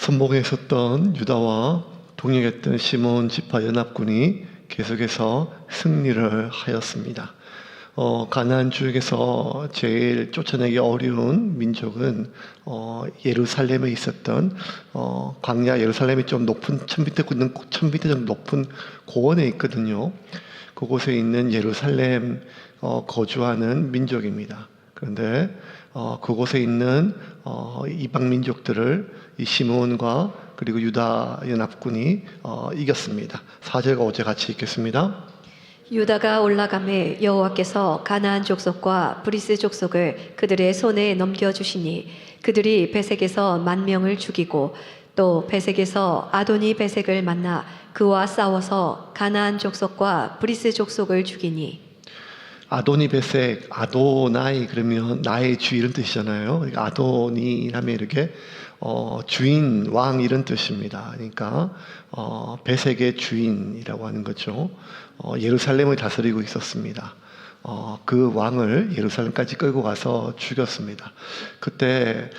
선봉에 섰던 유다와 동행했던 시몬 지파 연합군이 계속해서 승리를 하였습니다. 가나안 지역에서 제일 쫓아내기 어려운 민족은 예루살렘에 있었던 광야 예루살렘이 좀 높은 1000m 정도 높은 고원에 있거든요. 그곳에 있는 예루살렘 거주하는 민족입니다. 그런데 그곳에 있는 이방 민족들을 이 시므온과 그리고 유다 연합군이 이겼습니다. 4절과 5절 같이 읽겠습니다. 유다가 올라가매 여호와께서 가나안 족속과 브리스 족속을 그들의 손에 넘겨주시니 그들이 베색에서 10,000명을 죽이고 또 베색에서 아도니 베색을 만나 그와 싸워서 가나안 족속과 브리스 족속을 죽이니. 아도니 베색, 아도나이 그러면 나의 주 이런 뜻이잖아요. 아도니라면 이렇게 주인, 왕 이런 뜻입니다. 그러니까 베색의 주인이라고 하는 거죠. 예루살렘을 다스리고 있었습니다. 그 왕을 예루살렘까지 끌고 가서 죽였습니다. 그때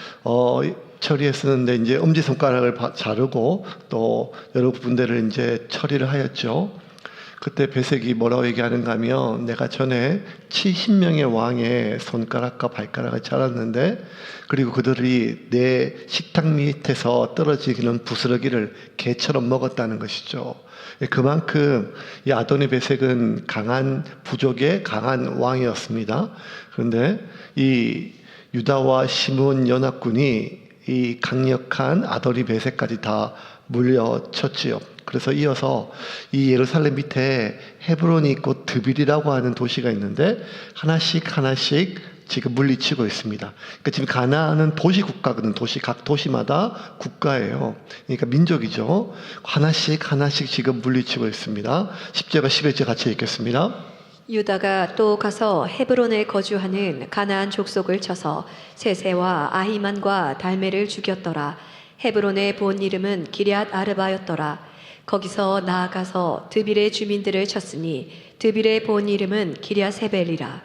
처리에 쓰는데 이제 엄지손가락을 자르고 또 여러 군데를 이제 처리를 하였죠. 그때 베색이 뭐라고 얘기하는가 하면 내가 전에 70명의 왕의 손가락과 발가락을 자랐는데 그리고 그들이 내 식탁 밑에서 떨어지는 부스러기를 개처럼 먹었다는 것이죠. 그만큼 이 아도니 베색은 강한 부족의 강한 왕이었습니다. 그런데 이 유다와 시므온 연합군이 이 강력한 아도니 베색까지 다 물려쳤지요. 그래서 이어서 이 예루살렘 밑에 헤브론이 있고 드빌이라고 하는 도시가 있는데 하나씩 지금 물리치고 있습니다. 그러니까 지금 가나안은 도시 국가거든. 각 도시마다 국가예요. 그러니까 민족이죠. 하나씩 지금 물리치고 있습니다. 10절과 11절 같이 읽겠습니다. 유다가 또 가서 헤브론에 거주하는 가나안 족속을 쳐서 세세와 아히만과 달메를 죽였더라. 헤브론의 본 이름은 기럇 아르바였더라. 거기서 나아가서 드빌의 주민들을 쳤으니 드빌의 본 이름은 기럇세벨이라.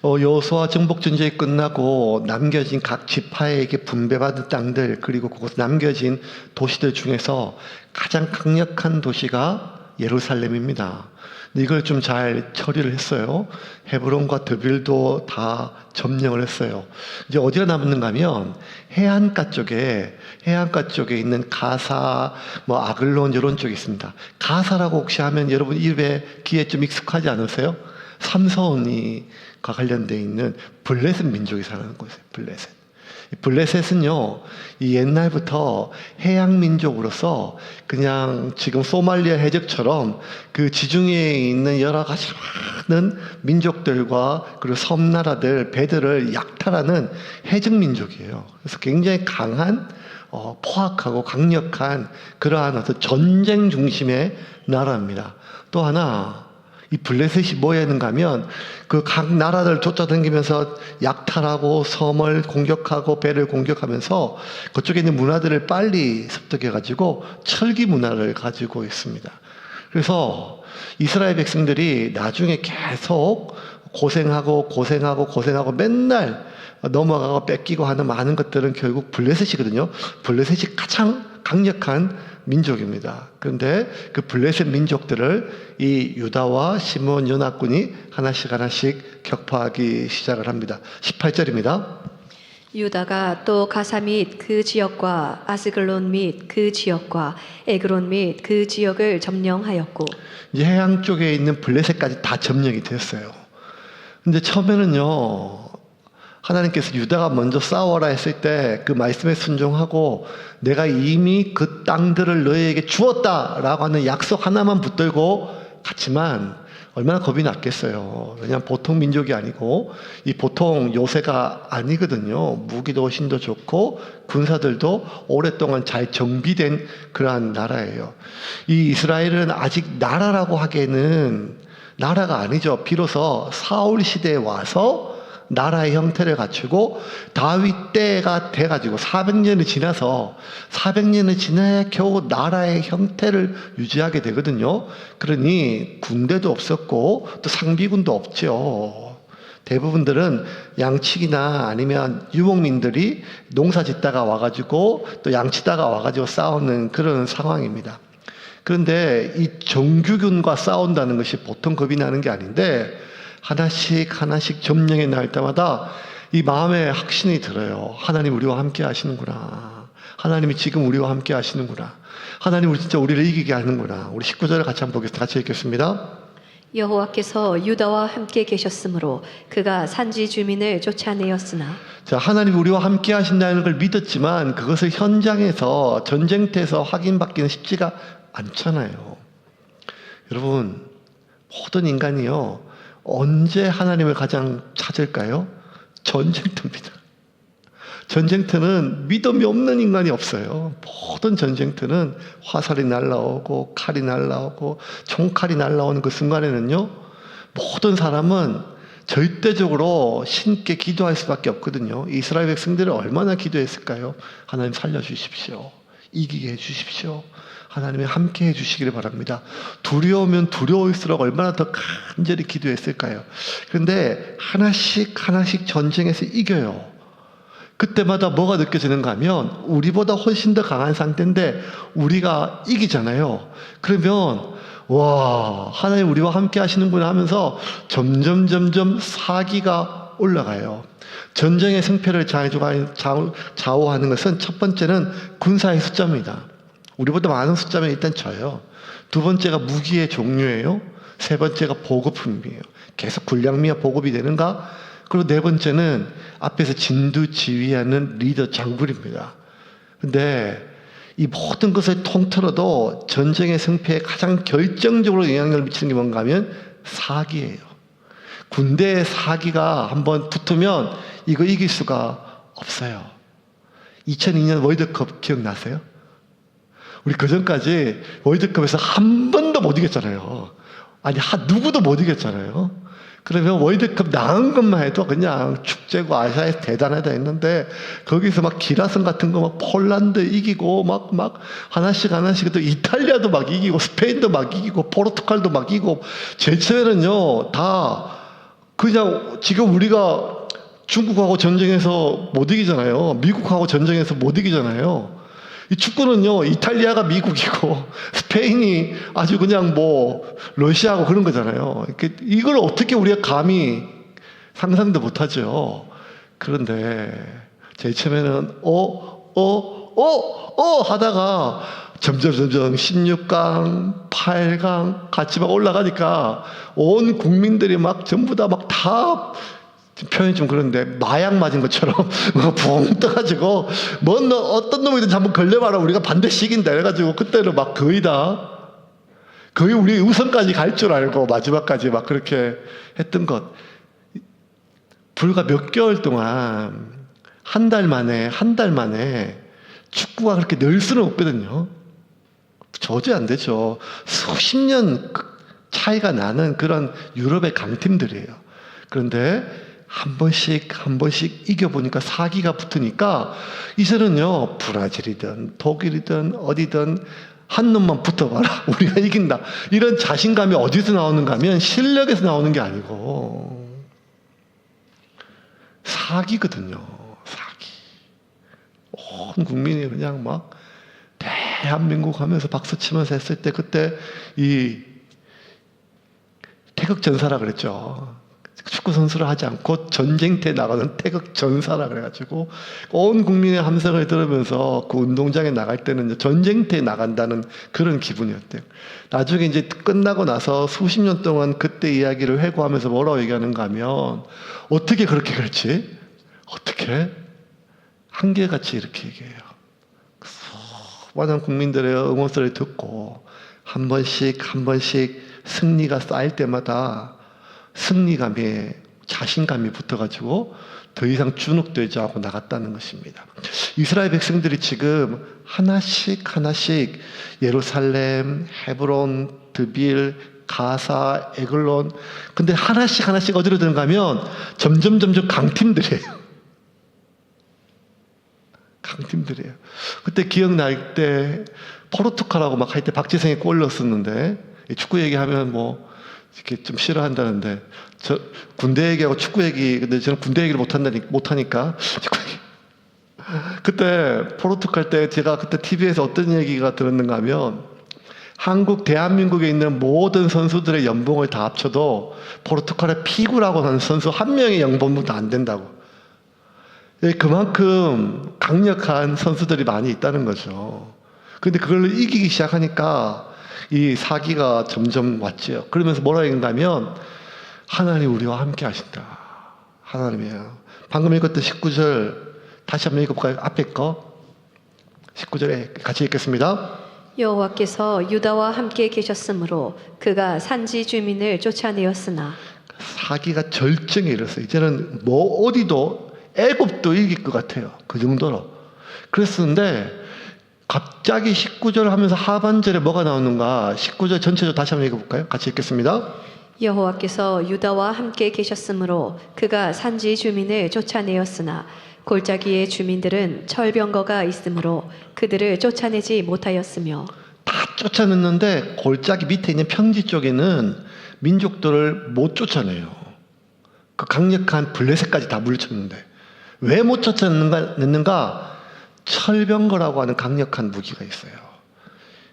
여호수아 정복 전쟁이 끝나고 남겨진 각 지파에게 분배받은 땅들 그리고 그곳 남겨진 도시들 중에서 가장 강력한 도시가 예루살렘입니다. 이걸 좀 잘 처리를 했어요. 헤브론과 드빌도 다 점령을 했어요. 이제 어디가 남는가 하면 해안가 쪽에 있는 가사, 아글론 이런 쪽이 있습니다. 가사라고 혹시 하면 여러분 입에 귀에 좀 익숙하지 않으세요? 삼손이가 관련되어 있는 블레셋 민족이 사는 곳이에요. 블레셋은요, 이 옛날부터 해양 민족으로서 그냥 지금 소말리아 해적처럼 그 지중해에 있는 여러 가지 많은 민족들과 그리고 섬나라들, 배들을 약탈하는 해적 민족이에요. 그래서 굉장히 강한, 포악하고 강력한 그러한 어떤 전쟁 중심의 나라입니다. 또 하나, 이 블레셋이 뭐 했는가 하면 그 각 나라들 쫓아다니면서 약탈하고 섬을 공격하고 배를 공격하면서 그쪽에 있는 문화들을 빨리 습득해가지고 철기 문화를 가지고 있습니다. 그래서 이스라엘 백성들이 나중에 계속 고생하고 맨날 넘어가고 뺏기고 하는 많은 것들은 결국 블레셋이거든요. 블레셋이 가장 강력한 민족입니다. 그런데 그 블레셋 민족들을 이 유다와 시므온 연합군이 하나씩 격파하기 시작을 합니다. 18절입니다. 유다가 또 가사 및 그 지역과 아스글론 및 그 지역과 에그론 및 그 지역을 점령하였고. 이제 해양 쪽에 있는 블레셋까지 다 점령이 됐어요. 근데 처음에는요, 하나님께서 유다가 먼저 싸워라 했을 때 그 말씀에 순종하고 내가 이미 그 땅들을 너희에게 주었다라고 하는 약속 하나만 붙들고 갔지만 얼마나 겁이 났겠어요. 왜냐하면 보통 민족이 아니고 이 보통 요새가 아니거든요. 무기도 훨씬 좋고 군사들도 오랫동안 잘 정비된 그러한 나라예요. 이 이스라엘은 아직 나라라고 하기에는 나라가 아니죠. 비로소 사울 시대에 와서 나라의 형태를 갖추고 다윗 때가 돼가지고 400년이 지나야 겨우 나라의 형태를 유지하게 되거든요. 그러니 군대도 없었고 또 상비군도 없죠. 대부분들은 양치기나 아니면 유목민들이 농사 짓다가 와가지고 또 양치다가 와가지고 싸우는 그런 상황입니다. 그런데 이 정규군과 싸운다는 것이 보통 겁이 나는 게 아닌데 하나씩 하나씩 점령해 나갈 때마다 이 마음에 확신이 들어요. 하나님 우리와 함께 하시는구나. 하나님이 지금 우리와 함께 하시는구나. 하나님 우리 진짜 우리를 이기게 하는구나. 우리 19절을 같이 한번 보겠습니다. 같이 읽겠습니다. 여호와께서 유다와 함께 계셨으므로 그가 산지 주민을 쫓아내었으나 자, 하나님 우리와 함께 하신다는 걸 믿었지만 그것을 현장에서 전쟁터에서 확인받기는 쉽지가 않잖아요. 여러분, 모든 인간이요 언제 하나님을 가장 찾을까요? 전쟁터입니다. 전쟁터는 믿음이 없는 인간이 없어요. 모든 전쟁터는 화살이 날라오고 칼이 날라오고 총칼이 날라오는 그 순간에는요 모든 사람은 절대적으로 신께 기도할 수밖에 없거든요. 이스라엘 백성들은 얼마나 기도했을까요? 하나님 살려주십시오. 이기게 해주십시오. 하나님이 함께 해주시기를 바랍니다. 두려우면 두려울수록 얼마나 더 간절히 기도했을까요? 그런데 하나씩 하나씩 전쟁에서 이겨요. 그때마다 뭐가 느껴지는가 하면 우리보다 훨씬 더 강한 상태인데 우리가 이기잖아요. 그러면 와 하나님 우리와 함께 하시는구나 하면서 점점 사기가 올라가요. 전쟁의 승패를 좌우하는 것은 첫 번째는 군사의 숫자입니다. 우리보다 많은 숫자면 일단 져요. 두 번째가 무기의 종류예요. 세 번째가 보급품이에요. 계속 군량미와 보급이 되는가? 그리고 네 번째는 앞에서 진두지휘하는 리더 장군입니다. 근데 이 모든 것을 통틀어도 전쟁의 승패에 가장 결정적으로 영향력을 미치는 게 뭔가 하면 사기예요. 군대의 사기가 한번 붙으면 이거 이길 수가 없어요. 2002년 월드컵 기억나세요? 우리 그전까지 월드컵에서 한 번도 못 이겼잖아요. 아니 누구도 못 이겼잖아요. 그러면 월드컵 나간 것만 해도 그냥 축제고 아시아에서 대단하다 했는데 거기서 막 기라성 같은 거 막 폴란드 이기고 막 하나씩 또 이탈리아도 막 이기고 스페인도 막 이기고 포르투갈도 막 이기고 제일 처음에는요 다 그냥 지금 우리가 중국하고 전쟁에서 못 이기잖아요. 미국하고 전쟁에서 못 이기잖아요. 이 축구는요 이탈리아가 미국이고 스페인이 아주 그냥 뭐 러시아하고 그런 거잖아요. 이걸 어떻게 우리가 감히 상상도 못하죠. 그런데 제일 처음에는 하다가 점점 16강 8강 같이 막 올라가니까 온 국민들이 막 전부 다 표현이 좀 그런데 마약 맞은 것처럼 붕 떠가지고 어떤 놈이든 한번 걸려봐라 우리가 반드시 이긴다 이래가지고 그때는 막 거의 우리 우승까지 갈 줄 알고 마지막까지 막 그렇게 했던 것. 불과 몇 개월 동안 한 달 만에 축구가 그렇게 늘 수는 없거든요. 저지 안 되죠. 수십 년 차이가 나는 그런 유럽의 강팀들이에요. 그런데 한 번씩 이겨보니까 사기가 붙으니까 이제는요 브라질이든 독일이든 어디든 한 놈만 붙어봐라 우리가 이긴다 이런 자신감이 어디서 나오는가 하면 실력에서 나오는 게 아니고 사기거든요. 사기. 온 국민이 그냥 막 대한민국 하면서 박수치면서 했을 때 그때 이 태극전사라 그랬죠. 축구 선수를 하지 않고 전쟁터에 나가는 태극 전사라 그래가지고 온 국민의 함성을 들으면서 그 운동장에 나갈 때는 전쟁터에 나간다는 그런 기분이었대요. 나중에 이제 끝나고 나서 수십 년 동안 그때 이야기를 회고하면서 뭐라고 얘기하는가 하면 어떻게 그렇게 그랬지? 어떻게? 한결같이 이렇게 얘기해요. 수많은 국민들의 응원소리를 듣고 한 번씩 승리가 쌓일 때마다 승리감에 자신감이 붙어가지고 더 이상 주눅들지 않고 나갔다는 것입니다. 이스라엘 백성들이 지금 하나씩 예루살렘, 헤브론, 드빌, 가사, 에글론 근데 하나씩 어디로 들어가 면 점점 강팀들이에요. 강팀들이에요. 그때 기억날 때 포르투갈하고 막 할 때 박지성이 골 넣었었는데 축구 얘기하면 뭐 이렇게 좀 싫어한다는데 저 군대 얘기하고 축구 얘기 근데 저는 군대 얘기를 못하니까 축구 얘기. 그때 포르투갈 때 제가 그때 TV에서 어떤 얘기가 들었는가 하면 한국 대한민국에 있는 모든 선수들의 연봉을 다 합쳐도 포르투갈의 피구라고 하는 선수 한 명의 연봉도 안 된다고. 그만큼 강력한 선수들이 많이 있다는 거죠. 근데 그걸 이기기 시작하니까 이 사기가 점점 왔지요. 그러면서 뭐라 했냐면 하나님 우리와 함께 하신다. 하나님이에요. 방금 읽었던 19절 다시 한번 읽어볼까요? 앞에 거 19절에 같이 읽겠습니다. 여호와께서 유다와 함께 계셨으므로 그가 산지 주민을 쫓아내었으나 사기가 절정에 이르렀어요. 이제는 뭐 어디도 애굽도 이길 것 같아요. 그 정도로. 그랬었는데 갑자기 19절 하면서 하반절에 뭐가 나오는가 19절 전체적으로 다시 한번 읽어볼까요? 같이 읽겠습니다. 여호와께서 유다와 함께 계셨으므로 그가 산지 주민을 쫓아내었으나 골짜기의 주민들은 철병거가 있으므로 그들을 쫓아내지 못하였으며 다 쫓아냈는데 골짜기 밑에 있는 평지 쪽에는 민족들을 못 쫓아내요. 그 강력한 블레셋까지 다 물리쳤는데 왜 못 쫓아냈는가? 철병거라고 하는 강력한 무기가 있어요.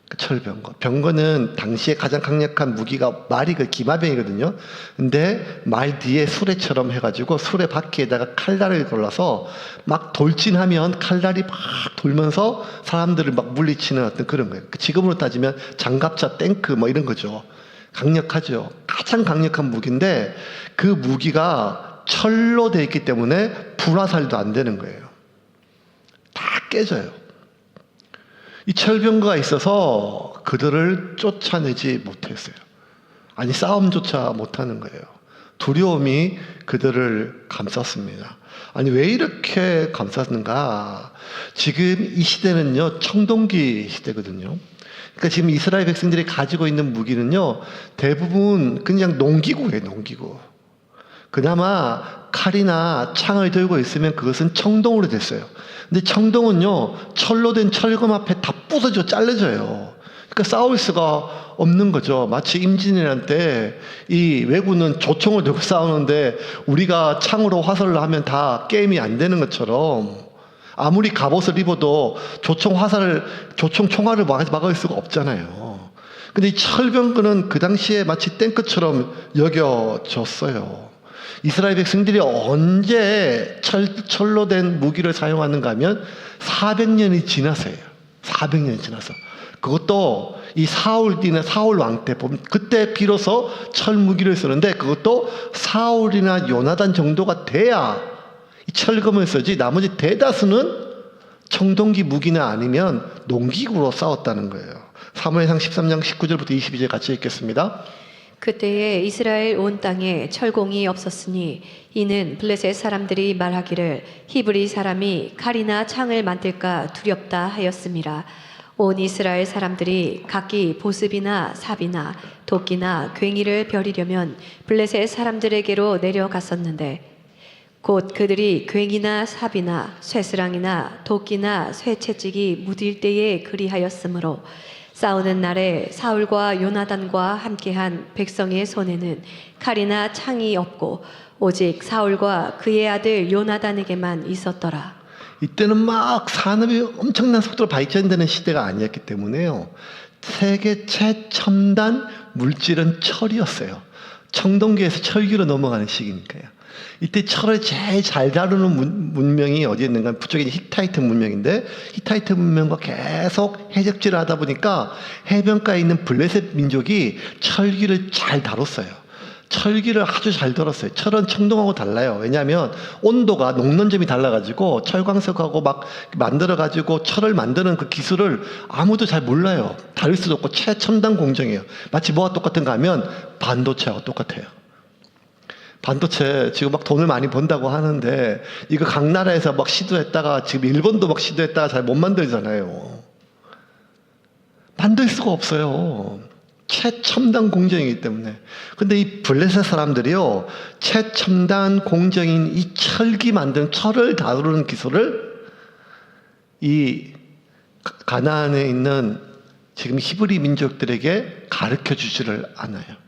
그 철병거. 병거는 당시에 가장 강력한 무기가 말이 그 기마병이거든요. 근데 말 뒤에 수레처럼 해가지고 수레 바퀴에다가 칼날을 걸러서 막 돌진하면 칼날이 막 돌면서 사람들을 막 물리치는 어떤 그런 거예요. 지금으로 따지면 장갑차, 탱크 뭐 이런 거죠. 강력하죠. 가장 강력한 무기인데 그 무기가 철로 되어 있기 때문에 불화살도 안 되는 거예요. 다 깨져요. 이 철병거가 있어서 그들을 쫓아내지 못했어요. 아니 싸움조차 못하는 거예요. 두려움이 그들을 감쌌습니다. 아니 왜 이렇게 감쌌는가? 지금 이 시대는요 청동기 시대거든요. 그러니까 지금 이스라엘 백성들이 가지고 있는 무기는요 대부분 그냥 농기구예요. 농기구. 그나마 칼이나 창을 들고 있으면 그것은 청동으로 됐어요. 근데 청동은요 철로 된 철검 앞에 다 부서져 잘려져요. 그러니까 싸울 수가 없는 거죠. 마치 임진왜란 때 이 왜군은 조총을 들고 싸우는데 우리가 창으로 화살을 하면 다 게임이 안 되는 것처럼 아무리 갑옷을 입어도 조총 총알을 막을 수가 없잖아요. 근데 이 철병거는 그 당시에 마치 탱크처럼 여겨졌어요. 이스라엘 백성들이 언제 철로 된 무기를 사용하는가 하면 400년이 지나서요. 400년이 지나서. 그것도 이 사울 왕 때 보면 그때 비로소 철 무기를 쓰는데 그것도 사울이나 요나단 정도가 돼야 이 철검을 쓰지 나머지 대다수는 청동기 무기나 아니면 농기구로 싸웠다는 거예요. 사무엘상 13장 19절부터 22절 같이 읽겠습니다. 그때에 이스라엘 온 땅에 철공이 없었으니 이는 블레셋 사람들이 말하기를 히브리 사람이 칼이나 창을 만들까 두렵다 하였음이라. 온 이스라엘 사람들이 각기 보습이나 삽이나 도끼나 괭이를 벼리려면 블레셋 사람들에게로 내려갔었는데 곧 그들이 괭이나 삽이나 쇠스랑이나 도끼나 쇠채찍이 무딜 때에 그리하였으므로 싸우는 날에 사울과 요나단과 함께한 백성의 손에는 칼이나 창이 없고 오직 사울과 그의 아들 요나단에게만 있었더라. 이때는 막 산업이 엄청난 속도로 발전되는 시대가 아니었기 때문에요. 세계 최첨단 물질은 철이었어요. 청동기에서 철기로 넘어가는 시기니까요. 이때 철을 제일 잘 다루는 문명이 어디였는가? 북쪽에 히타이트 문명인데 히타이트 문명과 계속 해적질을 하다 보니까 해변가에 있는 블레셋 민족이 철기를 잘 다뤘어요. 철기를 아주 잘 다뤘어요. 철은 청동하고 달라요. 왜냐하면 온도가 녹는점이 달라가지고 철광석하고 막 만들어가지고 철을 만드는 그 기술을 아무도 잘 몰라요. 다룰 수도 없고 최첨단 공정이에요. 마치 뭐가 똑같은가 하면 반도체하고 똑같아요. 반도체 지금 막 돈을 많이 번다고 하는데 이거 각 나라에서 막 시도했다가 지금 일본도 막 시도했다가 잘 못 만들잖아요. 만들 수가 없어요. 최첨단 공정이기 때문에. 근데 이 블레셋 사람들이요 최첨단 공정인 이 철기 만든 철을 다루는 기술을 이 가나안에 있는 지금 히브리 민족들에게 가르쳐 주지를 않아요.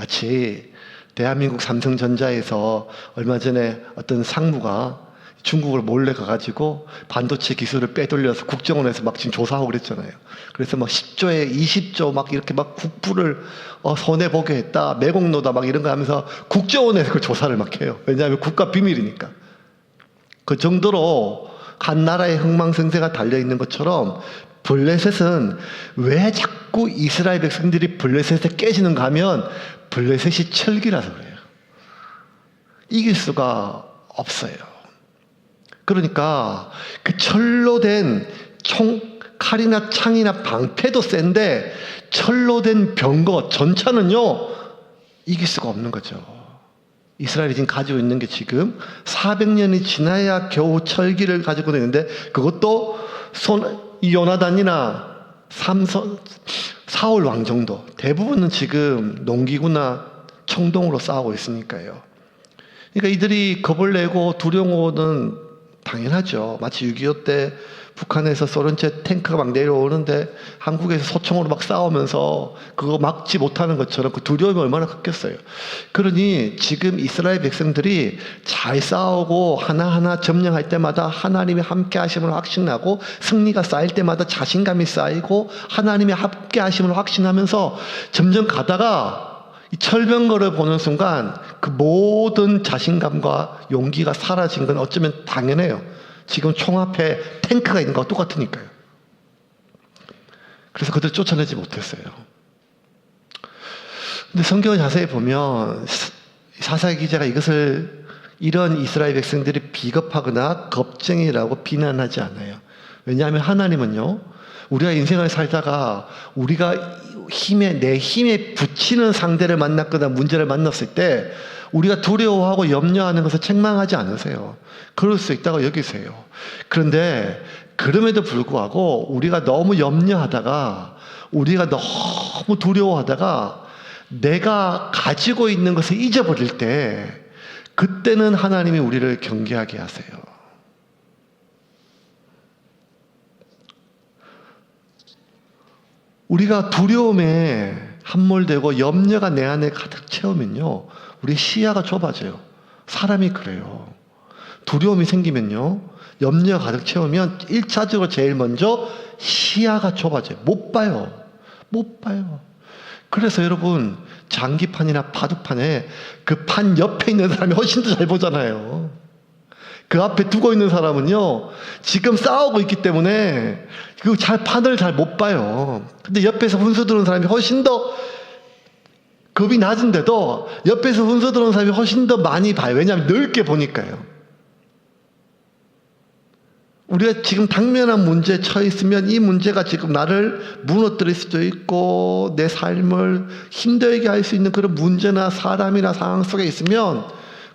마치 대한민국 삼성전자에서 얼마 전에 어떤 상무가 중국을 몰래 가가지고 반도체 기술을 빼돌려서 국정원에서 막 지금 조사하고 그랬잖아요. 그래서 막 10조에 20조 막 이렇게 막 국부를 손해보게 했다, 매국노다 막 이런 거 하면서 국정원에서 그 조사를 막 해요. 왜냐하면 국가 비밀이니까. 그 정도로 한 나라의 흥망성쇠가 달려있는 것처럼 블레셋은 왜 자꾸 이스라엘 백성들이 블레셋에 깨지는가 하면 블레셋이 철기라서 그래요. 이길 수가 없어요. 그러니까 그 철로 된 칼이나 창이나 방패도 센데 철로 된 병거, 전차는요 이길 수가 없는 거죠. 이스라엘이 지금 가지고 있는 게 지금 400년이 지나야 겨우 철기를 가지고 있는데 그것도 요나단이나 사울 왕 정도, 대부분은 지금 농기구나 청동으로 싸우고 있으니까요. 그러니까 이들이 겁을 내고 두려워는 당연하죠. 마치 6.25 때 북한에서 소련제 탱크가 막 내려오는데 한국에서 소총으로 막 싸우면서 그거 막지 못하는 것처럼 그 두려움이 얼마나 컸겠어요. 그러니 지금 이스라엘 백성들이 잘 싸우고 하나하나 점령할 때마다 하나님이 함께 하심을 확신하고 승리가 쌓일 때마다 자신감이 쌓이고 하나님이 함께 하심을 확신하면서 점점 가다가 이 철병거를 보는 순간 그 모든 자신감과 용기가 사라진 건 어쩌면 당연해요. 지금 총 앞에 탱크가 있는 거와 똑같으니까요. 그래서 그들 쫓아내지 못했어요. 근데 성경을 자세히 보면 사사기 기자가 이런 이스라엘 백성들이 비겁하거나 겁쟁이라고 비난하지 않아요. 왜냐하면 하나님은요, 우리가 인생을 살다가 우리가 내 힘에 붙이는 상대를 만났거나 문제를 만났을 때 우리가 두려워하고 염려하는 것을 책망하지 않으세요. 그럴 수 있다고 여기세요. 그런데 그럼에도 불구하고 우리가 너무 염려하다가 우리가 너무 두려워하다가 내가 가지고 있는 것을 잊어버릴 때 그때는 하나님이 우리를 경계하게 하세요. 우리가 두려움에 함몰되고 염려가 내 안에 가득 채우면요, 우리 시야가 좁아져요. 사람이 그래요. 두려움이 생기면요, 염려가 가득 채우면 1차적으로 제일 먼저 시야가 좁아져요. 못 봐요. 그래서 여러분, 장기판이나 바둑판에 그 판 옆에 있는 사람이 훨씬 더 잘 보잖아요. 그 앞에 두고 있는 사람은요, 지금 싸우고 있기 때문에 그 판을 잘 못 봐요. 근데 옆에서 훈수 들은 사람이 훨씬 더 겁이 낮은데도 옆에서 훈수 들은 사람이 훨씬 더 많이 봐요. 왜냐하면 넓게 보니까요. 우리가 지금 당면한 문제에 처해 있으면 이 문제가 지금 나를 무너뜨릴 수도 있고 내 삶을 힘들게 할 수 있는 그런 문제나 사람이나 상황 속에 있으면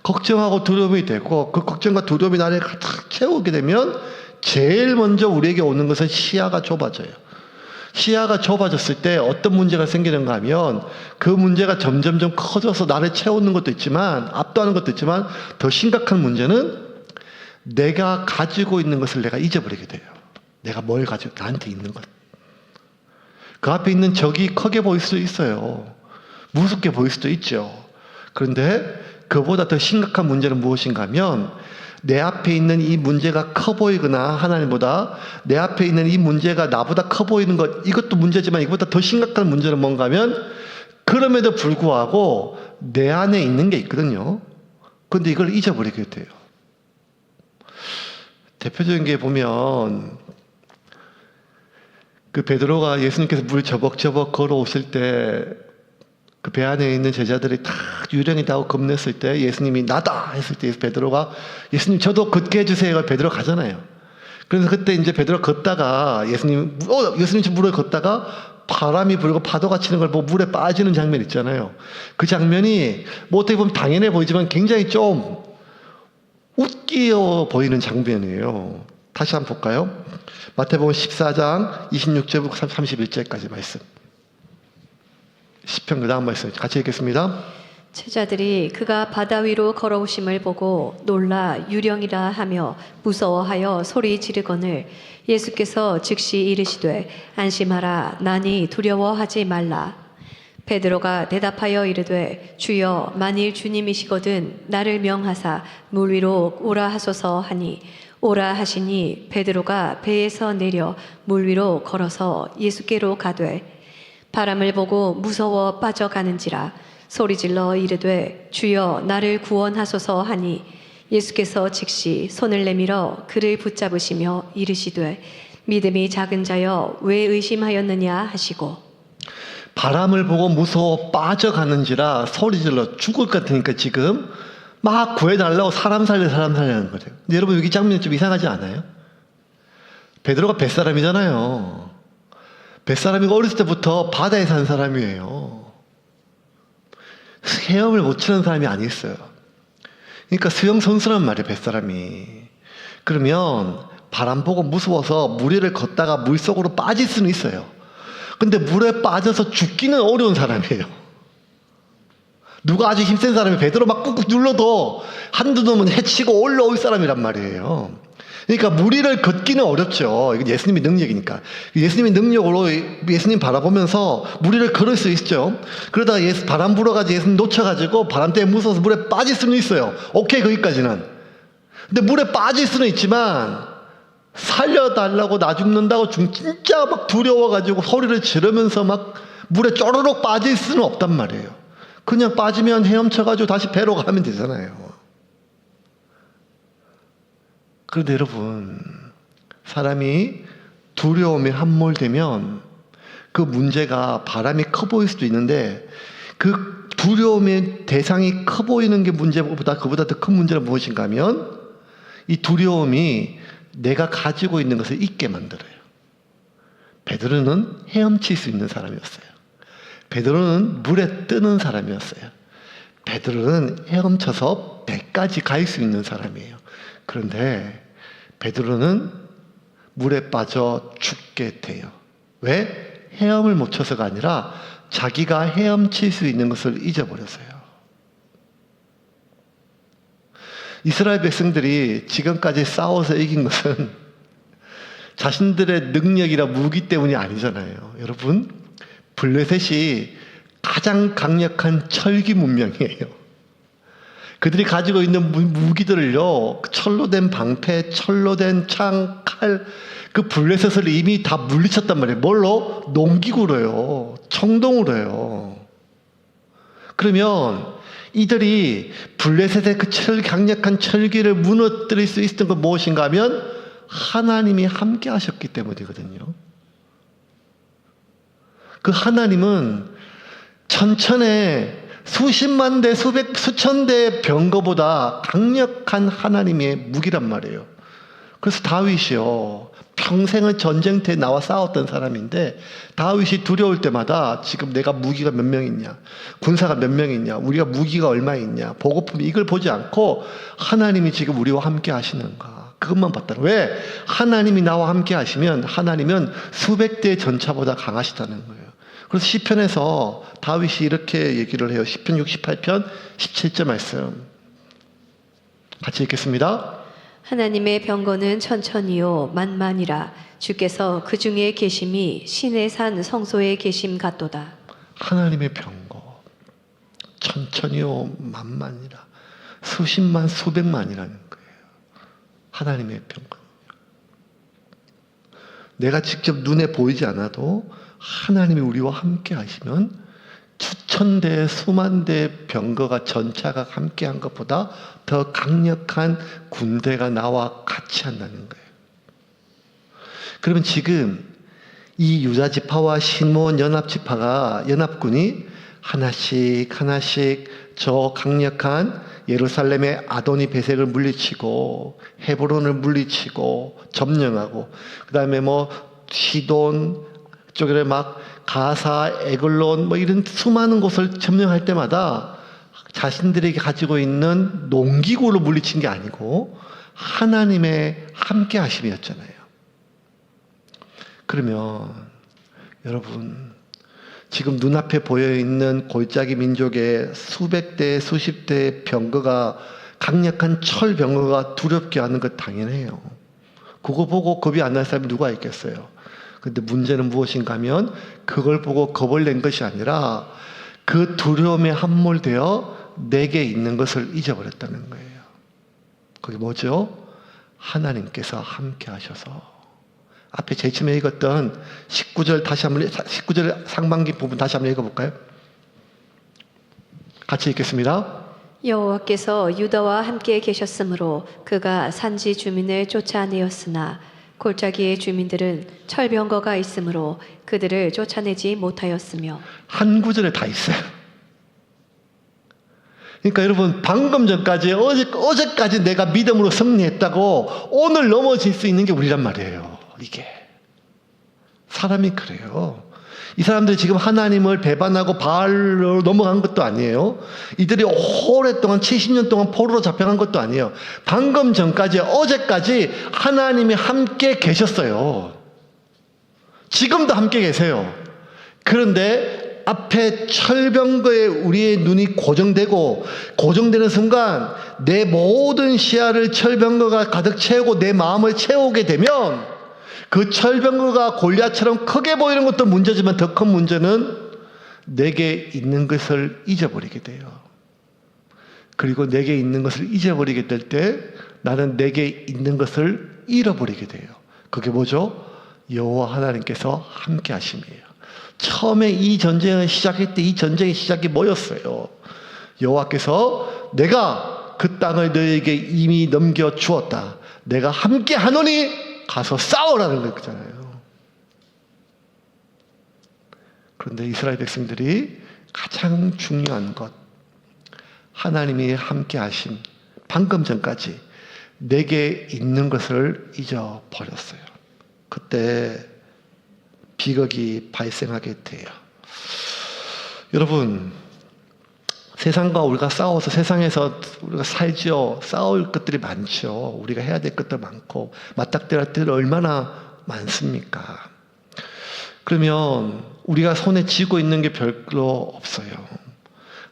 걱정하고 두려움이 되고 그 걱정과 두려움이 나를 가득 채우게 되면 제일 먼저 우리에게 오는 것은 시야가 좁아져요. 시야가 좁아졌을 때 어떤 문제가 생기는가 하면 그 문제가 점점점 커져서 나를 채우는 것도 있지만 압도하는 것도 있지만 더 심각한 문제는 내가 가지고 있는 것을 내가 잊어버리게 돼요. 내가 뭘 가지고 나한테 있는 것. 그 앞에 있는 적이 크게 보일 수도 있어요. 무섭게 보일 수도 있죠. 그런데 그보다 더 심각한 문제는 무엇인가 하면 내 앞에 있는 이 문제가 커 보이거나 하나님보다 내 앞에 있는 이 문제가 나보다 커 보이는 것, 이것도 문제지만 이것보다 더 심각한 문제는 뭔가 하면 그럼에도 불구하고 내 안에 있는 게 있거든요. 그런데 이걸 잊어버리게 돼요. 대표적인 게 보면 그 베드로가 예수님께서 물 저벅저벅 걸어오실 때 그 배 안에 있는 제자들이 다 유령이다 하고 겁냈을 때 예수님이 나다 했을 때 베드로가 예수님 저도 걷게 해주세요. 베드로 가잖아요. 그래서 그때 이제 베드로 걷다가 예수님 저 물에 걷다가 바람이 불고 파도가 치는 걸 보고 물에 빠지는 장면 있잖아요. 그 장면이 뭐 어떻게 보면 당연해 보이지만 굉장히 좀 웃기어 보이는 장면이에요. 다시 한번 볼까요? 마태복음 14장 26절부터 31절까지 말씀. 시편 그 다음 말씀 같이 읽겠습니다. 제자들이 그가 바다 위로 걸어오심을 보고 놀라 유령이라 하며 무서워하여 소리 지르거늘 예수께서 즉시 이르시되 안심하라 나니 두려워하지 말라. 베드로가 대답하여 이르되 주여 만일 주님이시거든 나를 명하사 물 위로 오라 하소서 하니 오라 하시니 베드로가 배에서 내려 물 위로 걸어서 예수께로 가되 바람을 보고 무서워 빠져가는지라 소리질러 이르되 주여 나를 구원하소서 하니 예수께서 즉시 손을 내밀어 그를 붙잡으시며 이르시되 믿음이 작은 자여 왜 의심하였느냐 하시고 바람을 보고 무서워 빠져가는지라 소리질러 죽을 것 같으니까 지금 막 구해달라고 사람 살려는 거죠. 근데 여러분 여기 장면이 좀 이상하지 않아요? 베드로가 뱃사람이잖아요. 뱃사람이고 어렸을 때부터 바다에 산 사람이에요. 헤엄을 못 치는 사람이 아니었어요. 그러니까 수영 선수란 말이에요, 뱃사람이. 그러면 바람 보고 무서워서 물 위를 걷다가 물속으로 빠질 수는 있어요. 근데 물에 빠져서 죽기는 어려운 사람이에요. 누가 아주 힘센 사람이 베드로 막 꾹꾹 눌러도 한두 놈은 해치고 올라올 사람이란 말이에요. 그러니까 물 위를 걷기는 어렵죠. 이건 예수님의 능력이니까. 예수님의 능력으로 예수님 바라보면서 물 위를 걸을 수 있죠. 그러다가 바람 불어가지고 예수님 놓쳐가지고 바람 때문에 무서워서 물에 빠질 수는 있어요. 오케이, 거기까지는. 근데 물에 빠질 수는 있지만 살려달라고 나 죽는다고 진짜 막 두려워가지고 소리를 지르면서 막 물에 쪼르륵 빠질 수는 없단 말이에요. 그냥 빠지면 헤엄쳐가지고 다시 배로 가면 되잖아요. 그런데 여러분, 사람이 두려움에 함몰되면 그 문제가 바람이 커 보일 수도 있는데 그 두려움의 대상이 커 보이는 게 문제보다 그보다 더 큰 문제는 무엇인가 하면 이 두려움이 내가 가지고 있는 것을 잊게 만들어요. 베드로는 헤엄칠 수 있는 사람이었어요. 베드로는 물에 뜨는 사람이었어요. 베드로는 헤엄쳐서 배까지 갈 수 있는 사람이에요. 그런데 베드로는 물에 빠져 죽게 돼요. 왜? 헤엄을 못 쳐서가 아니라 자기가 헤엄칠 수 있는 것을 잊어버렸어요. 이스라엘 백성들이 지금까지 싸워서 이긴 것은 자신들의 능력이나 무기 때문이 아니잖아요. 여러분, 블레셋이 가장 강력한 철기 문명이에요. 그들이 가지고 있는 무기들을요, 철로 된 방패, 철로 된 창, 칼, 그 블레셋을 이미 다 물리쳤단 말이에요. 뭘로? 농기구로요. 청동으로요. 그러면 이들이 블레셋의 그 강력한 철기를 무너뜨릴 수 있었던 건 무엇인가 하면 하나님이 함께 하셨기 때문이거든요. 그 하나님은 천천에 수십만 대, 수천 대의 병거보다 강력한 하나님의 무기란 말이에요. 그래서 다윗이요, 평생을 전쟁터에 나와 싸웠던 사람인데 다윗이 두려울 때마다 지금 내가 무기가 몇 명 있냐, 군사가 몇 명 있냐, 우리가 무기가 얼마 있냐, 보급품, 이걸 보지 않고 하나님이 지금 우리와 함께 하시는가, 그것만 봤다. 왜? 하나님이 나와 함께 하시면 하나님은 수백 대의 전차보다 강하시다는 거예요. 그래서 시편에서 다윗이 이렇게 얘기를 해요. 시편 68편 17절 말씀 같이 읽겠습니다. 하나님의 병거는 천천히요 만만이라 주께서 그 중에 계심이 신의 산 성소에 계심 같도다. 하나님의 병거 천천히요 만만이라, 수십만 수백만이라는 거예요. 하나님의 병거. 내가 직접 눈에 보이지 않아도 하나님이 우리와 함께 하시면 수천 대, 수만 대 병거가, 전차가 함께한 것보다 더 강력한 군대가 나와 같이 한다는 거예요. 그러면 지금 이 유다 지파와 시므온 연합군이 하나씩 하나씩 저 강력한 예루살렘의 아도니 베색을 물리치고 헤브론을 물리치고 점령하고, 그 다음에 시돈 쪽에 막 가사, 에글론 이런 수많은 곳을 점령할 때마다 자신들에게 가지고 있는 농기구로 물리친 게 아니고 하나님의 함께 하심이었잖아요. 그러면 여러분, 지금 눈앞에 보여있는 골짜기 민족의 수백 대, 수십 대의 병거가, 강력한 철 병거가 두렵게 하는 것 당연해요. 그거 보고 겁이 안 날 사람이 누가 있겠어요? 근데 문제는 무엇인가 하면 그걸 보고 겁을 낸 것이 아니라 그 두려움에 함몰되어 내게 있는 것을 잊어버렸다는 거예요. 그게 뭐죠? 하나님께서 함께 하셔서. 앞에 제일 처음에 읽었던 19절 상반기 부분 다시 한번 읽어볼까요? 같이 읽겠습니다. 여호와께서 유다와 함께 계셨으므로 그가 산지 주민을 쫓아내었으나 골짜기의 주민들은 철병거가 있으므로 그들을 쫓아내지 못하였으며. 한 구절에 다 있어요. 그러니까 여러분, 방금 전까지 어제까지 내가 믿음으로 승리했다고 오늘 넘어질 수 있는 게 우리란 말이에요. 이게 사람이 그래요. 이 사람들이 지금 하나님을 배반하고 바알로 넘어간 것도 아니에요. 이들이 오랫동안 70년 동안 포로로 잡혀간 것도 아니에요. 방금 전까지 어제까지 하나님이 함께 계셨어요. 지금도 함께 계세요. 그런데 앞에 철병거에 우리의 눈이 고정되는 순간 내 모든 시야를 철병거가 가득 채우고 내 마음을 채우게 되면 그 철병거가 골리앗처럼 크게 보이는 것도 문제지만 더 큰 문제는 내게 있는 것을 잊어버리게 돼요. 그리고 내게 있는 것을 잊어버리게 될 때 나는 내게 있는 것을 잃어버리게 돼요. 그게 뭐죠? 여호와 하나님께서 함께 하심이에요. 처음에 이 전쟁을 시작할 때 이 전쟁의 시작이 뭐였어요? 여호와께서 내가 그 땅을 너에게 이미 넘겨 주었다. 내가 함께 하노니 가서 싸우라는 거잖아요. 그런데 이스라엘 백성들이 가장 중요한 것, 하나님이 함께 하심, 방금 전까지 내게 있는 것을 잊어버렸어요. 그때 비극이 발생하게 돼요. 여러분, 세상과 우리가 싸워서 세상에서 우리가 살죠. 싸울 것들이 많죠. 우리가 해야 될 것도 많고 맞닥뜨릴 때는 얼마나 많습니까? 그러면 우리가 손에 쥐고 있는 게 별로 없어요.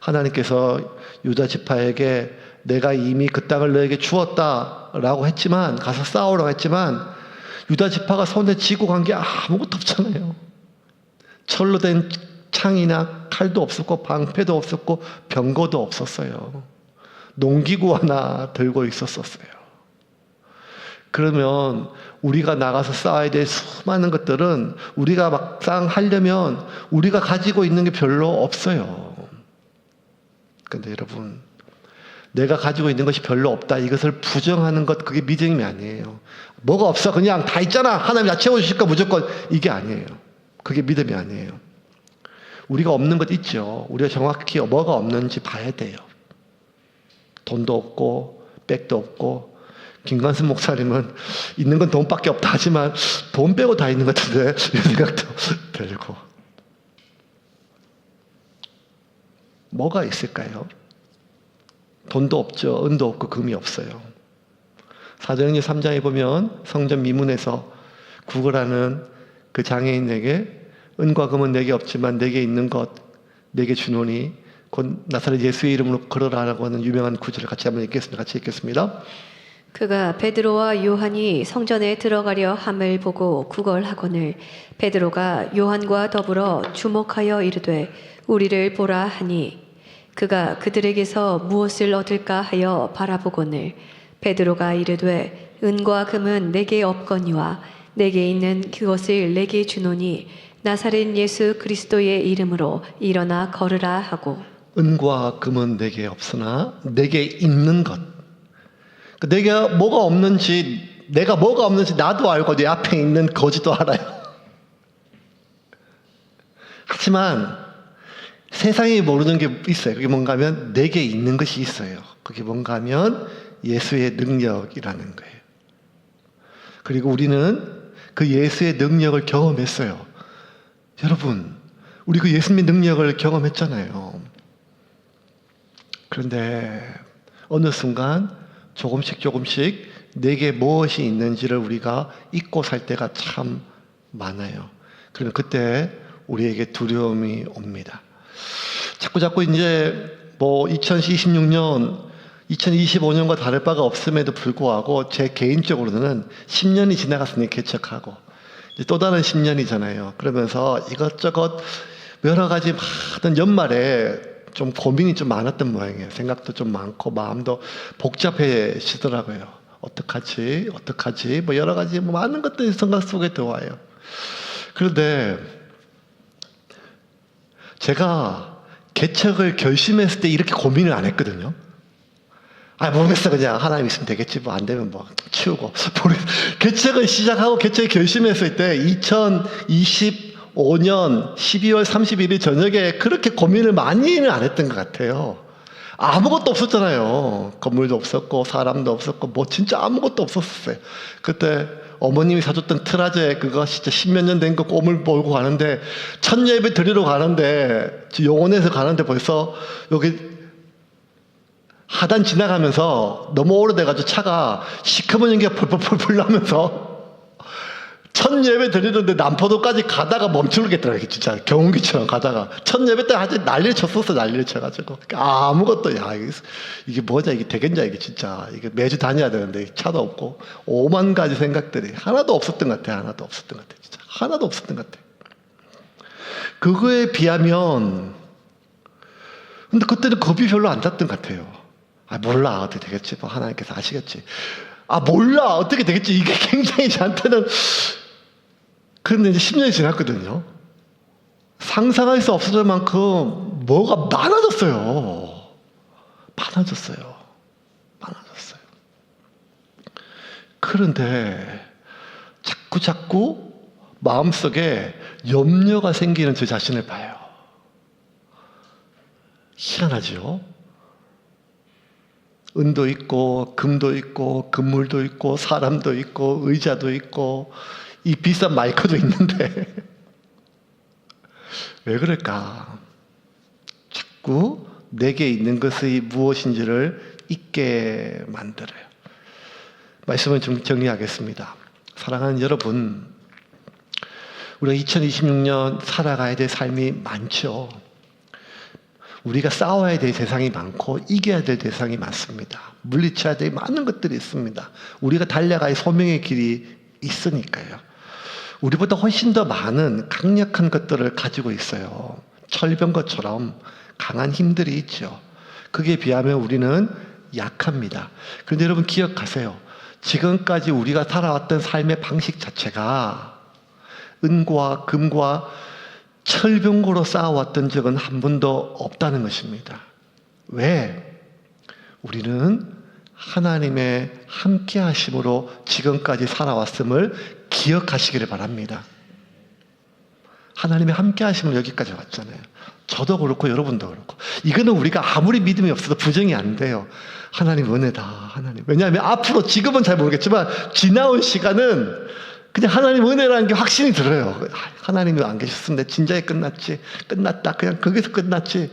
하나님께서 유다 지파에게 내가 이미 그 땅을 너에게 주었다라고 했지만, 가서 싸우라고 했지만 유다 지파가 손에 쥐고 간 게 아무것도 없잖아요. 철로 된 창이나 칼도 없었고 방패도 없었고 병거도 없었어요. 농기구 하나 들고 있었어요. 그러면 우리가 나가서 싸워야 될 수많은 것들은 우리가 막상 하려면 우리가 가지고 있는 게 별로 없어요. 그런데 여러분, 내가 가지고 있는 것이 별로 없다, 이것을 부정하는 것, 그게 믿음이 아니에요. 뭐가 없어, 그냥 다 있잖아, 하나님이 다 채워주실까 무조건, 이게 아니에요. 그게 믿음이 아니에요. 우리가 없는 것 있죠. 우리가 정확히 뭐가 없는지 봐야 돼요. 돈도 없고 백도 없고, 김관순 목사님은 있는 건 돈밖에 없다 하지만 돈 빼고 다 있는 것 같은데 이런 생각도 들고. 뭐가 있을까요? 돈도 없죠. 은도 없고 금이 없어요. 사도행전 3장에 보면 성전 미문에서 구걸하는 그 장애인에게 은과 금은 내게 없지만 내게 있는 것 내게 주노니 곧 나사렛 예수의 이름으로 걸어라라고 하는 유명한 구절을 같이 한번 읽겠습니다. 같이 읽겠습니다. 그가 베드로와 요한이 성전에 들어가려 함을 보고 구걸하거늘 베드로가 요한과 더불어 주목하여 이르되 우리를 보라 하니 그가 그들에게서 무엇을 얻을까 하여 바라보거늘 베드로가 이르되 은과 금은 내게 없거니와 내게 있는 그것을 내게 주노니 나사렛 예수 그리스도의 이름으로 일어나 걸으라 하고. 은과 금은 내게 없으나 내게 있는 것, 내가 뭐가 없는지 나도 알고 내 앞에 있는 거지도 알아요. 하지만 세상이 모르는 게 있어요. 그게 뭔가 하면 내게 있는 것이 있어요. 그게 뭔가 하면 예수의 능력이라는 거예요. 그리고 우리는 그 예수의 능력을 경험했어요. 여러분, 우리 그 예수님의 능력을 경험했잖아요. 그런데 어느 순간 조금씩 내게 무엇이 있는지를 우리가 잊고 살 때가 참 많아요. 그러면 그때 우리에게 두려움이 옵니다. 자꾸 이제 2026년, 2025년과 다를 바가 없음에도 불구하고 제 개인적으로는 10년이 지나갔으니 개척하고 이제 또 다른 10년이잖아요. 그러면서 이것저것 여러 가지 많은 연말에 좀 고민이 좀 많았던 모양이에요. 생각도 좀 많고 마음도 복잡해지더라고요. 어떡하지? 뭐 여러 가지 많은 것들이 생각 속에 들어와요. 그런데 제가 개척을 결심했을 때 이렇게 고민을 안 했거든요. 모르겠어. 그냥 하나님 있으면 되겠지. 뭐 안 되면 뭐 치우고. 개척을 시작하고 개척을 결심했을 때 2025년 12월 31일 저녁에 그렇게 고민을 많이는 안 했던 것 같아요. 아무것도 없었잖아요. 건물도 없었고 사람도 없었고 뭐 진짜 아무것도 없었어요. 그때 어머님이 사줬던 트라제 그거 진짜 10몇 년 된 거 꿈을 몰고 가는데 첫 예배 드리러 가는데 용원에서 가는데 벌써 여기 하단 지나가면서 너무 오래돼가지고 차가 시커먼 연기가 펄펄펄 나면서 첫 예배 드리는데 남포도까지 가다가 멈추겠더라고요. 진짜 경운기처럼 가다가 첫 예배 때 아주 난리를 쳤었어. 난리를 쳐가지고 아무것도 이게 뭐냐 이게 되겠냐 이게 진짜 이게 매주 다녀야 되는데 차도 없고 5만 가지 생각들이 하나도 없었던 것 같아. 하나도 없었던 것 같아. 진짜 하나도 없었던 것 같아. 그거에 비하면 근데 그때는 겁이 별로 안 났던 것 같아요. 몰라 어떻게 되겠지 뭐 하나님께서 아시겠지. 몰라 어떻게 되겠지. 이게 굉장히 저한테는 그런데 이제 10년이 지났거든요. 상상할 수 없을 만큼 뭐가 많아졌어요. 그런데 자꾸 마음속에 염려가 생기는 저 자신을 봐요. 희한하죠? 은도 있고 금도 있고 금물도 있고 사람도 있고 의자도 있고 이 비싼 마이크도 있는데 왜 그럴까? 자꾸 내게 있는 것이 무엇인지를 잊게 만들어요. 말씀을 좀 정리하겠습니다. 사랑하는 여러분, 우리가 2026년 살아가야 될 삶이 많죠. 우리가 싸워야 될 대상이 많고 이겨야 될 대상이 많습니다. 물리쳐야 될 많은 것들이 있습니다. 우리가 달려갈 소명의 길이 있으니까요. 우리보다 훨씬 더 많은 강력한 것들을 가지고 있어요. 철병거처럼 강한 힘들이 있죠. 그게 비하면 우리는 약합니다. 그런데 여러분 기억하세요. 지금까지 우리가 살아왔던 삶의 방식 자체가 은과 금과 철병거로 쌓아왔던 적은 한 번도 없다는 것입니다. 왜? 우리는 하나님의 함께 하심으로 지금까지 살아왔음을 기억하시기를 바랍니다. 하나님의 함께 하심으로 여기까지 왔잖아요. 저도 그렇고 여러분도 그렇고. 이거는 우리가 아무리 믿음이 없어도 부정이 안 돼요. 하나님 은혜다. 하나님. 왜냐하면 앞으로 지금은 잘 모르겠지만 지나온 시간은 그냥 하나님 은혜라는 게 확신이 들어요. 하나님이 안 계셨으면 진작에 끝났다. 그냥 거기서 끝났지.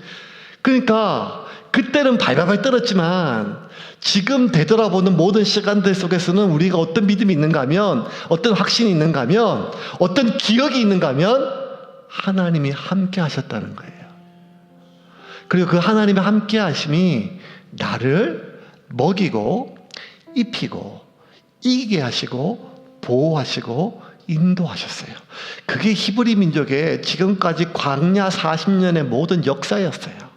그러니까 그때는 발발발 떨었지만 지금 되돌아보는 모든 시간들 속에서는 우리가 어떤 믿음이 있는가 하면 어떤 확신이 있는가 하면 어떤 기억이 있는가 하면 하나님이 함께 하셨다는 거예요. 그리고 그 하나님의 함께 하심이 나를 먹이고 입히고 이기게 하시고 보호하시고 인도하셨어요. 그게 히브리 민족의 지금까지 광야 40년의 모든 역사였어요.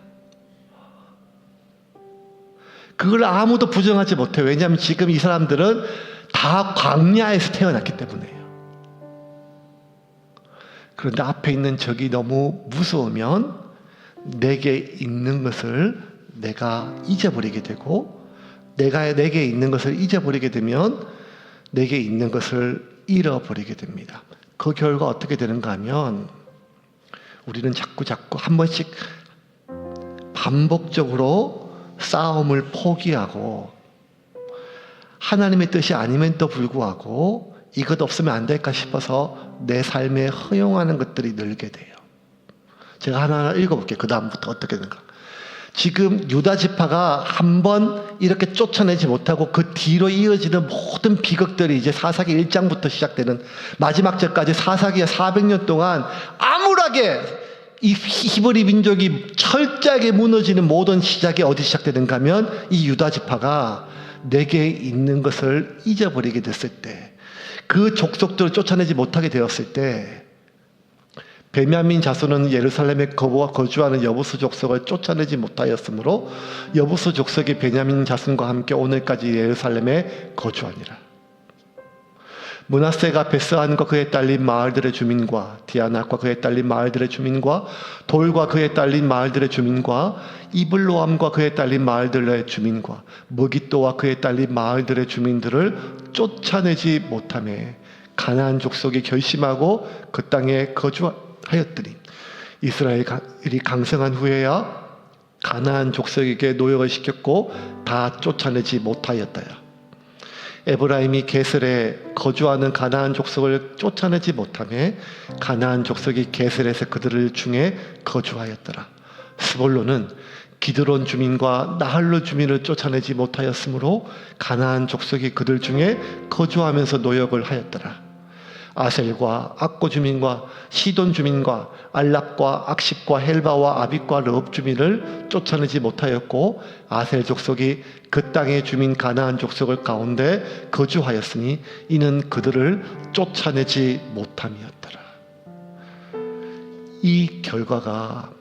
그걸 아무도 부정하지 못해요. 왜냐하면 지금 이 사람들은 다 광야에서 태어났기 때문에요. 그런데 앞에 있는 적이 너무 무서우면 내게 있는 것을 내가 잊어버리게 되고 내게 있는 것을 잊어버리게 되면 내게 있는 것을 잃어버리게 됩니다. 그 결과 어떻게 되는가 하면 우리는 자꾸 한 번씩 반복적으로 싸움을 포기하고 하나님의 뜻이 아님에도 불구하고 이것 없으면 안 될까 싶어서 내 삶에 허용하는 것들이 늘게 돼요. 제가 하나하나 읽어볼게요. 그 다음부터 어떻게 되는가. 지금 유다 지파가 한번 이렇게 쫓아내지 못하고 그 뒤로 이어지는 모든 비극들이 이제 사사기 1장부터 시작되는 마지막 절까지 사사기가 400년 동안 암울하게 이 히브리 민족이 철저하게 무너지는 모든 시작이 어디 시작되는가 하면 이 유다 지파가 내게 있는 것을 잊어버리게 됐을 때 그 족속들을 쫓아내지 못하게 되었을 때 베냐민 자손은 예루살렘에 거주하는 여부수 족속을 쫓아내지 못하였으므로 여부수 족속이 베냐민 자손과 함께 오늘까지 예루살렘에 거주하니라. 므낫세가 베스안과 그에 딸린 마을들의 주민과 디아낙과 그에 딸린 마을들의 주민과 돌과 그에 딸린 마을들의 주민과 이블로암과 그에 딸린 마을들의 주민과 무깃도와 그에 딸린 마을들의 주민들을 쫓아내지 못하매 가나안 족속이 결심하고 그 땅에 거주하였더니 이스라엘이 강성한 후에야 가나안 족속에게 노역을 시켰고 다 쫓아내지 못하였다야. 에브라임이 게셀에 거주하는 가나안 족속을 쫓아내지 못하며 가나안 족속이 게셀에서 그들을 중에 거주하였더라. 스볼론은 기드론 주민과 나할로 주민을 쫓아내지 못하였으므로 가나안 족속이 그들 중에 거주하면서 노역을 하였더라. 아셀과 악고 주민과 시돈 주민과 알랍과 악십과 헬바와 아빗과 르업 주민을 쫓아내지 못하였고 아셀 족속이 그 땅의 주민 가나안 족속을 가운데 거주하였으니 이는 그들을 쫓아내지 못함이었더라. 이 결과가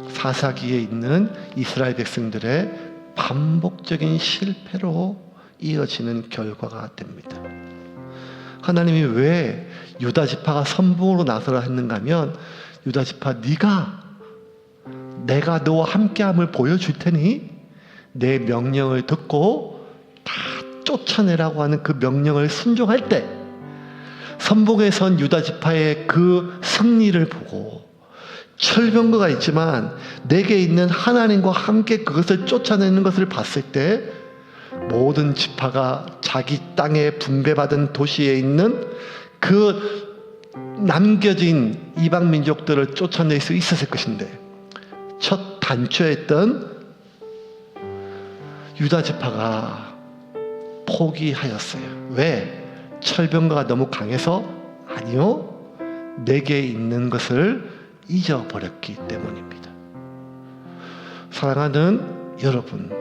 사사기에 있는 이스라엘 백성들의 반복적인 실패로 이어지는 결과가 됩니다. 하나님이 왜 유다 지파가 선봉으로 나서라 했는가 하면 유다 지파 내가 너와 함께함을 보여줄 테니 내 명령을 듣고 다 쫓아내라고 하는 그 명령을 순종할 때 선봉에 선 유다 지파의 그 승리를 보고 철병거가 있지만 내게 있는 하나님과 함께 그것을 쫓아내는 것을 봤을 때 모든 지파가 자기 땅에 분배받은 도시에 있는 그 남겨진 이방 민족들을 쫓아낼 수 있었을 것인데 첫 단초했던 유다 지파가 포기하였어요. 왜? 철병거가 너무 강해서? 아니요. 내게 있는 것을 잊어버렸기 때문입니다. 사랑하는 여러분,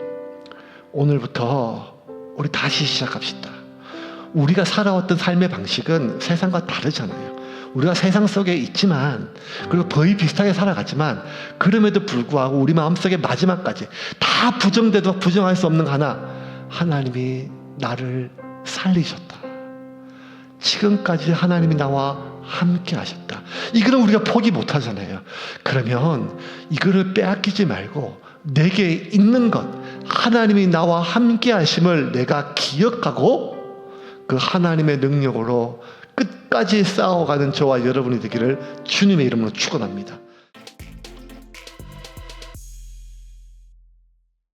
오늘부터 우리 다시 시작합시다. 우리가 살아왔던 삶의 방식은 세상과 다르잖아요. 우리가 세상 속에 있지만 그리고 거의 비슷하게 살아갔지만 그럼에도 불구하고 우리 마음속에 마지막까지 다 부정돼도 부정할 수 없는 하나, 하나님이 나를 살리셨다. 지금까지 하나님이 나와 함께 하셨다. 이거는 우리가 포기 못 하잖아요. 그러면 이거를 빼앗기지 말고 내게 있는 것, 하나님이 나와 함께 하심을 내가 기억하고 그 하나님의 능력으로 끝까지 싸워가는 저와 여러분이 되기를 주님의 이름으로 축원합니다.